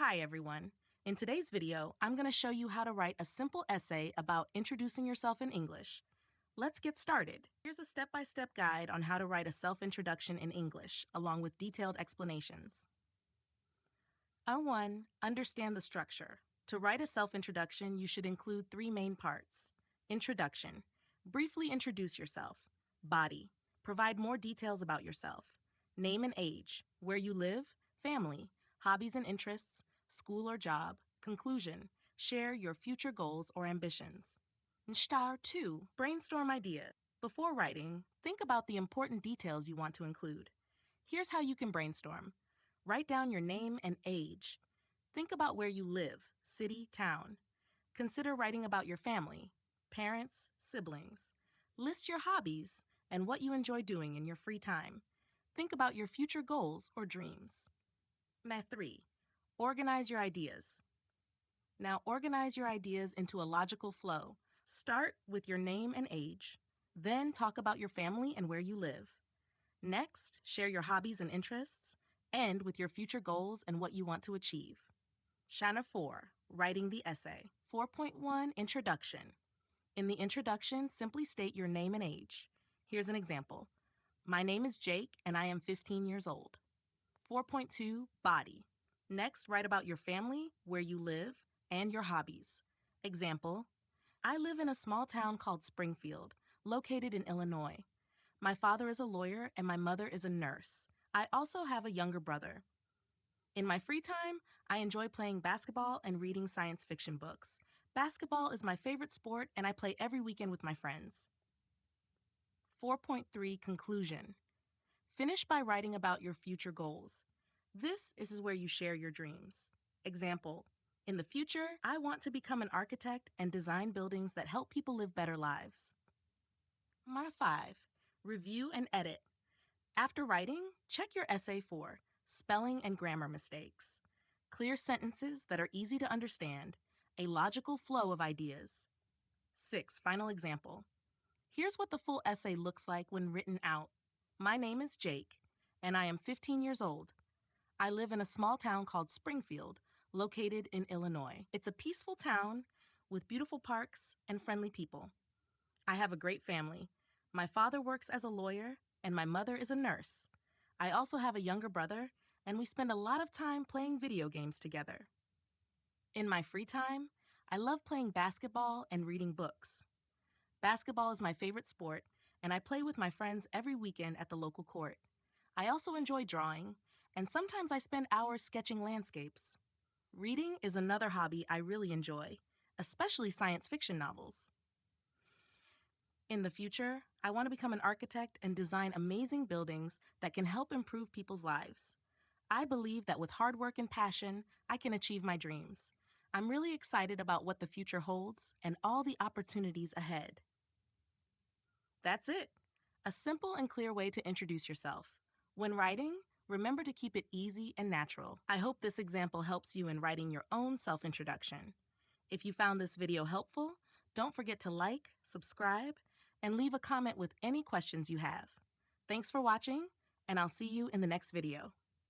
Hi, everyone. In today's video, I'm going to show you how to write a simple essay about introducing yourself in English. Let's get started. Here's a step-by-step guide on how to write a self-introduction in English, along with detailed explanations. 1. Understand the structure. To write a self-introduction, you should include 3 main parts. Introduction. Briefly introduce yourself. Body. Provide more details about yourself. Name and age. Where you live. Family. Hobbies and interests. School or job. Conclusion. Share your future goals or ambitions. Star 2. Brainstorm ideas. Before writing, think about the important details you want to include. Here's how you can brainstorm. Write down your name and age. Think about where you live, city, town. Consider writing about your family, parents, siblings. List your hobbies and what you enjoy doing in your free time. Think about your future goals or dreams. Math 3. Organize your ideas. Now organize your ideas into a logical flow. Start with your name and age. Then talk about your family and where you live. Next, share your hobbies and interests. End with your future goals and what you want to achieve. Shana 4. Writing the essay. 4.1 Introduction. In the introduction, simply state your name and age. Here's an example. My name is Jake and I am 15 years old. 4.2 Body. Next, write about your family, where you live, and your hobbies. Example, I live in a small town called Springfield, located in Illinois. My father is a lawyer and my mother is a nurse. I also have a younger brother. In my free time, I enjoy playing basketball and reading science fiction books. Basketball is my favorite sport and I play every weekend with my friends. 4.3 Conclusion. Finish by writing about your future goals. This is where you share your dreams. Example, in the future, I want to become an architect and design buildings that help people live better lives. 5. Review and edit. After writing, check your essay for spelling and grammar mistakes, clear sentences that are easy to understand, a logical flow of ideas. 6. Final example. Here's what the full essay looks like when written out. My name is Jake, and I am 15 years old. I live in a small town called Springfield, located in Illinois. It's a peaceful town with beautiful parks and friendly people. I have a great family. My father works as a lawyer, and my mother is a nurse. I also have a younger brother, and we spend a lot of time playing video games together. In my free time, I love playing basketball and reading books. Basketball is my favorite sport, and I play with my friends every weekend at the local court. I also enjoy drawing, and sometimes I spend hours sketching landscapes. Reading is another hobby I really enjoy, especially science fiction novels. In the future, I want to become an architect and design amazing buildings that can help improve people's lives. I believe that with hard work and passion, I can achieve my dreams. I'm really excited about what the future holds and all the opportunities ahead. That's it. A simple and clear way to introduce yourself. When writing, remember to keep it easy and natural. I hope this example helps you in writing your own self-introduction. If you found this video helpful, don't forget to like, subscribe, and leave a comment with any questions you have. Thanks for watching, and I'll see you in the next video.